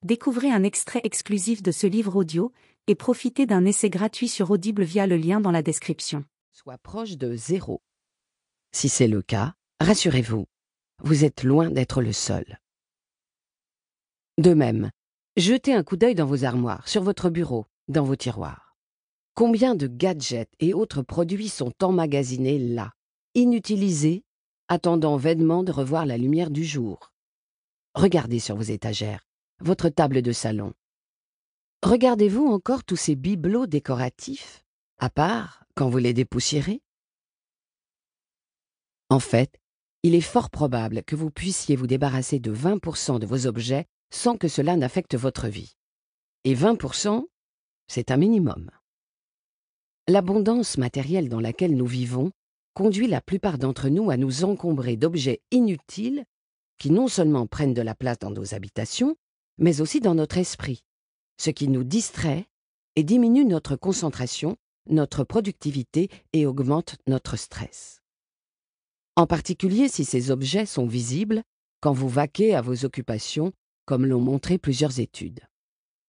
Découvrez un extrait exclusif de ce livre audio et profitez d'un essai gratuit sur Audible via le lien dans la description. Soit proche de 0. Si c'est le cas, rassurez-vous, vous êtes loin d'être le seul. De même, jetez un coup d'œil dans vos armoires, sur votre bureau, dans vos tiroirs. Combien de gadgets et autres produits sont emmagasinés là, inutilisés, attendant vainement de revoir la lumière du jour? Regardez sur vos étagères, votre table de salon. Regardez-vous encore tous ces bibelots décoratifs, à part quand vous les dépoussiérez? En fait, il est fort probable que vous puissiez vous débarrasser de 20% de vos objets sans que cela n'affecte votre vie. Et 20%, c'est un minimum. L'abondance matérielle dans laquelle nous vivons conduit la plupart d'entre nous à nous encombrer d'objets inutiles qui non seulement prennent de la place dans nos habitations, mais aussi dans notre esprit, ce qui nous distrait et diminue notre concentration, notre productivité et augmente notre stress. En particulier si ces objets sont visibles quand vous vaquez à vos occupations, comme l'ont montré plusieurs études.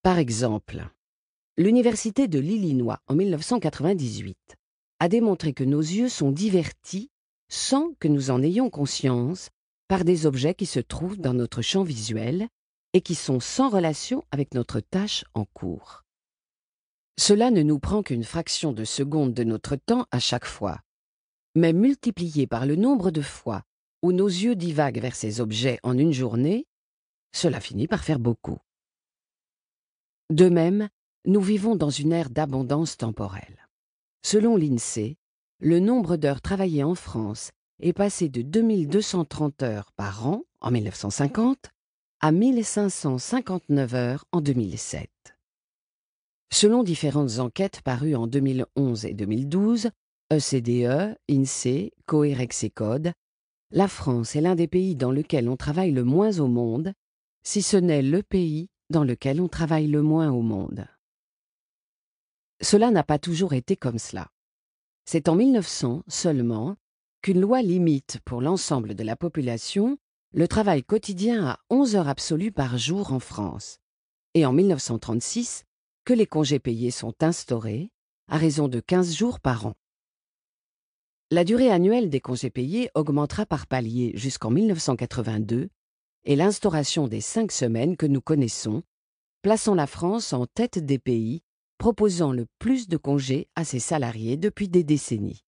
Par exemple, l'Université de l'Illinois, en 1998, a démontré que nos yeux sont divertis sans que nous en ayons conscience par des objets qui se trouvent dans notre champ visuel et qui sont sans relation avec notre tâche en cours. Cela ne nous prend qu'une fraction de seconde de notre temps à chaque fois, mais multiplié par le nombre de fois où nos yeux divaguent vers ces objets en une journée, cela finit par faire beaucoup. De même, nous vivons dans une ère d'abondance temporelle. Selon l'INSEE, le nombre d'heures travaillées en France est passé de 2230 heures par an en 1950 à 1559 heures en 2007. Selon différentes enquêtes parues en 2011 et 2012, ECDE, INSEE, Coerexecode, la France est l'un des pays dans lequel on travaille le moins au monde, si ce n'est le pays dans lequel on travaille le moins au monde. Cela n'a pas toujours été comme cela. C'est en 1900 seulement qu'une loi limite pour l'ensemble de la population le travail quotidien à 11 heures absolues par jour en France, et en 1936 que les congés payés sont instaurés à raison de 15 jours par an. La durée annuelle des congés payés augmentera par paliers jusqu'en 1982 et l'instauration des 5 semaines que nous connaissons, plaçant la France en tête des pays proposant le plus de congés à ses salariés depuis des décennies.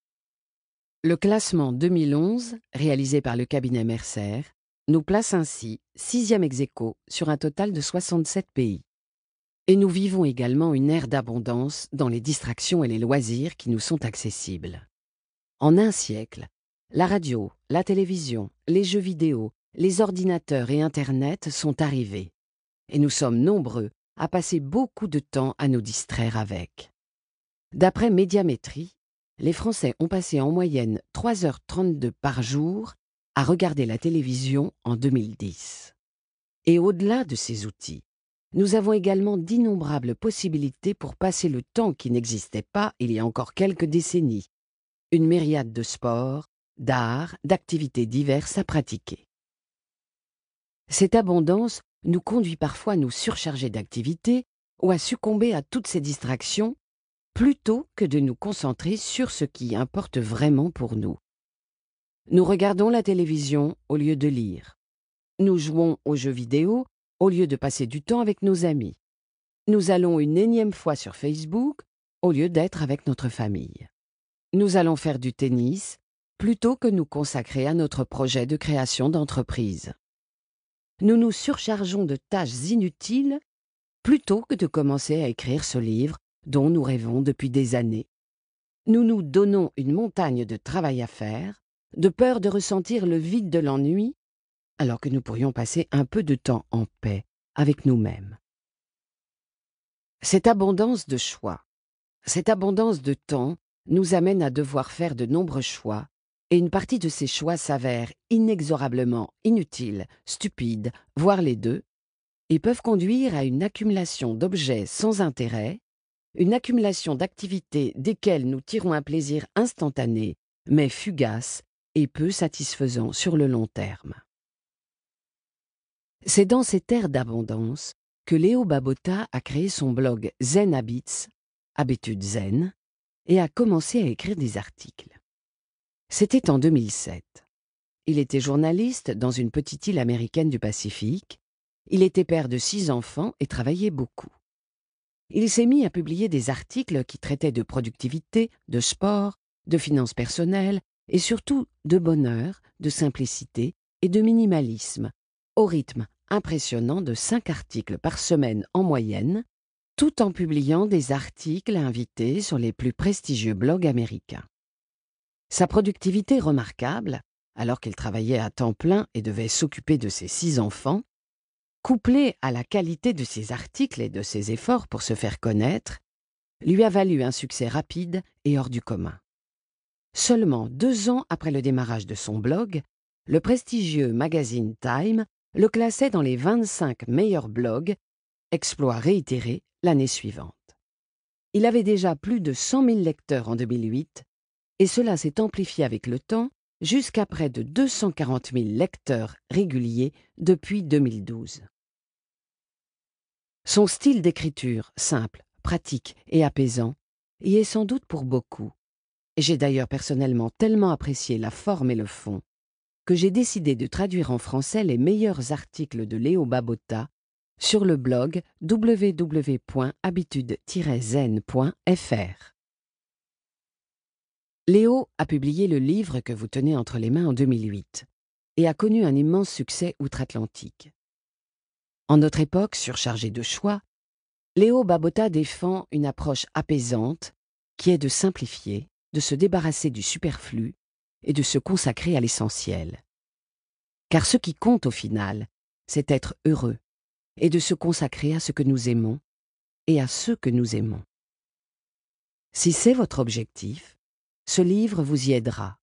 Le classement 2011, réalisé par le cabinet Mercer, nous place ainsi 6e ex-aequo sur un total de 67 pays. Et nous vivons également une ère d'abondance dans les distractions et les loisirs qui nous sont accessibles. En un siècle, la radio, la télévision, les jeux vidéo, les ordinateurs et Internet sont arrivés. Et nous sommes nombreux à passer beaucoup de temps à nous distraire avec. D'après Médiamétrie, les Français ont passé en moyenne 3h32 par jour à regarder la télévision en 2010. Et au-delà de ces outils, nous avons également d'innombrables possibilités pour passer le temps qui n'existait pas il y a encore quelques décennies. Une myriade de sports, d'arts, d'activités diverses à pratiquer. Cette abondance nous conduit parfois à nous surcharger d'activités ou à succomber à toutes ces distractions plutôt que de nous concentrer sur ce qui importe vraiment pour nous. Nous regardons la télévision au lieu de lire. Nous jouons aux jeux vidéo au lieu de passer du temps avec nos amis. Nous allons une énième fois sur Facebook au lieu d'être avec notre famille. Nous allons faire du tennis plutôt que nous consacrer à notre projet de création d'entreprise. Nous nous surchargeons de tâches inutiles plutôt que de commencer à écrire ce livre dont nous rêvons depuis des années. Nous nous donnons une montagne de travail à faire, de peur de ressentir le vide de l'ennui, alors que nous pourrions passer un peu de temps en paix avec nous-mêmes. Cette abondance de choix, cette abondance de temps nous amène à devoir faire de nombreux choix, et une partie de ces choix s'avère inexorablement inutile, stupide, voire les deux, et peuvent conduire à une accumulation d'objets sans intérêt, une accumulation d'activités desquelles nous tirons un plaisir instantané, mais fugace et peu satisfaisant sur le long terme. C'est dans cette ère d'abondance que Léo Babauta a créé son blog Zen Habits, Habitudes Zen, et a commencé à écrire des articles. C'était en 2007. Il était journaliste dans une petite île américaine du Pacifique. Il était père de 6 enfants et travaillait beaucoup. Il s'est mis à publier des articles qui traitaient de productivité, de sport, de finances personnelles et surtout de bonheur, de simplicité et de minimalisme, au rythme impressionnant de 5 articles par semaine en moyenne, tout en publiant des articles invités sur les plus prestigieux blogs américains. Sa productivité remarquable, alors qu'il travaillait à temps plein et devait s'occuper de ses 6 enfants, couplée à la qualité de ses articles et de ses efforts pour se faire connaître, lui a valu un succès rapide et hors du commun. Seulement 2 ans après le démarrage de son blog, le prestigieux magazine Time le classait dans les 25 meilleurs blogs, exploit réitéré l'année suivante. Il avait déjà plus de 100 000 lecteurs en 2008, et cela s'est amplifié avec le temps jusqu'à près de 240 000 lecteurs réguliers depuis 2012. Son style d'écriture, simple, pratique et apaisant, y est sans doute pour beaucoup. Et j'ai d'ailleurs personnellement tellement apprécié la forme et le fond que j'ai décidé de traduire en français les meilleurs articles de Léo Babauta sur le blog www.habitudes-zen.fr. Léo a publié le livre que vous tenez entre les mains en 2008 et a connu un immense succès outre-Atlantique. En notre époque surchargée de choix, Léo Babauta défend une approche apaisante qui est de simplifier, de se débarrasser du superflu et de se consacrer à l'essentiel. Car ce qui compte au final, c'est être heureux et de se consacrer à ce que nous aimons et à ceux que nous aimons. Si c'est votre objectif, ce livre vous y aidera.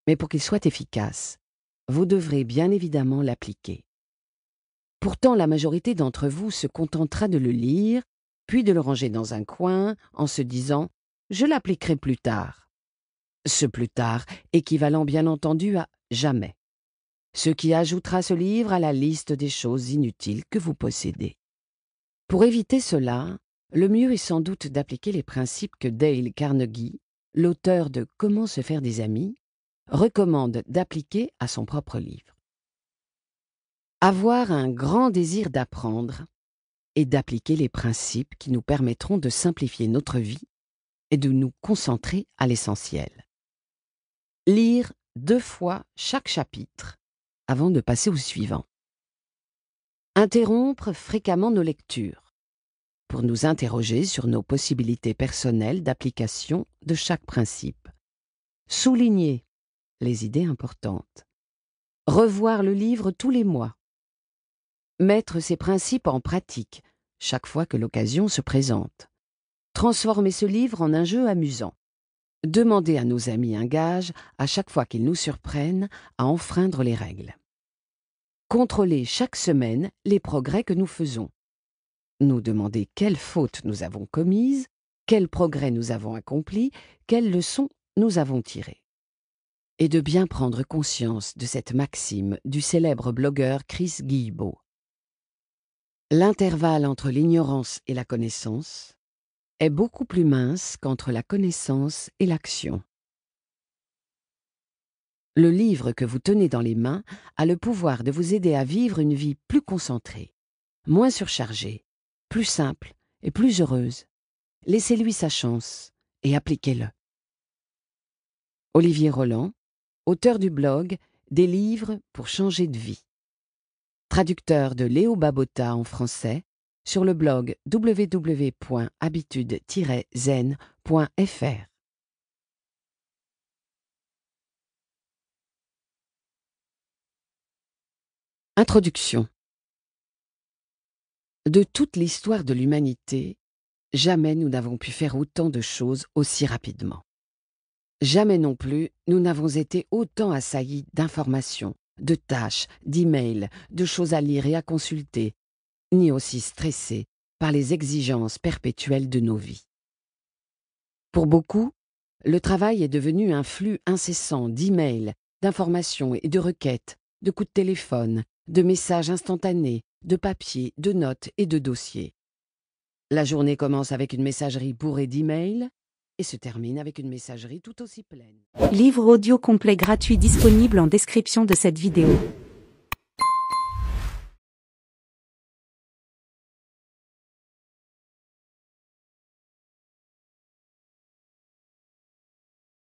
Mais pour qu'il soit efficace, vous devrez bien évidemment l'appliquer. Pourtant, la majorité d'entre vous se contentera de le lire, puis de le ranger dans un coin en se disant « je l'appliquerai plus tard ». Ce plus tard équivalent bien entendu à jamais, ce qui ajoutera ce livre à la liste des choses inutiles que vous possédez. Pour éviter cela, le mieux est sans doute d'appliquer les principes que Dale Carnegie, l'auteur de Comment se faire des amis, recommande d'appliquer à son propre livre. Avoir un grand désir d'apprendre et d'appliquer les principes qui nous permettront de simplifier notre vie et de nous concentrer à l'essentiel. Lire 2 fois chaque chapitre avant de passer au suivant. Interrompre fréquemment nos lectures pour nous interroger sur nos possibilités personnelles d'application de chaque principe. Souligner les idées importantes. Revoir le livre tous les mois. Mettre ces principes en pratique chaque fois que l'occasion se présente. Transformer ce livre en un jeu amusant. Demander à nos amis un gage à chaque fois qu'ils nous surprennent à enfreindre les règles. Contrôler chaque semaine les progrès que nous faisons. Nous demander quelles fautes nous avons commises, quels progrès nous avons accomplis, quelles leçons nous avons tirées. Et de bien prendre conscience de cette maxime du célèbre blogueur Chris Guillebeau. L'intervalle entre l'ignorance et la connaissance est beaucoup plus mince qu'entre la connaissance et l'action. Le livre que vous tenez dans les mains a le pouvoir de vous aider à vivre une vie plus concentrée, moins surchargée, plus simple et plus heureuse. Laissez-lui sa chance et appliquez-le. Olivier Roland, auteur du blog Des livres pour changer de vie. Traducteur de Léo Babauta en français sur le blog www.habitudes-zen.fr. Introduction. De toute l'histoire de l'humanité, jamais nous n'avons pu faire autant de choses aussi rapidement. Jamais non plus nous n'avons été autant assaillis d'informations, de tâches, d'emails, de choses à lire et à consulter, ni aussi stressés par les exigences perpétuelles de nos vies. Pour beaucoup, le travail est devenu un flux incessant d'emails, d'informations et de requêtes, de coups de téléphone, de messages instantanés, de papier, de notes et de dossiers. La journée commence avec une messagerie bourrée d'emails et se termine avec une messagerie tout aussi pleine. Livre audio complet gratuit disponible en description de cette vidéo.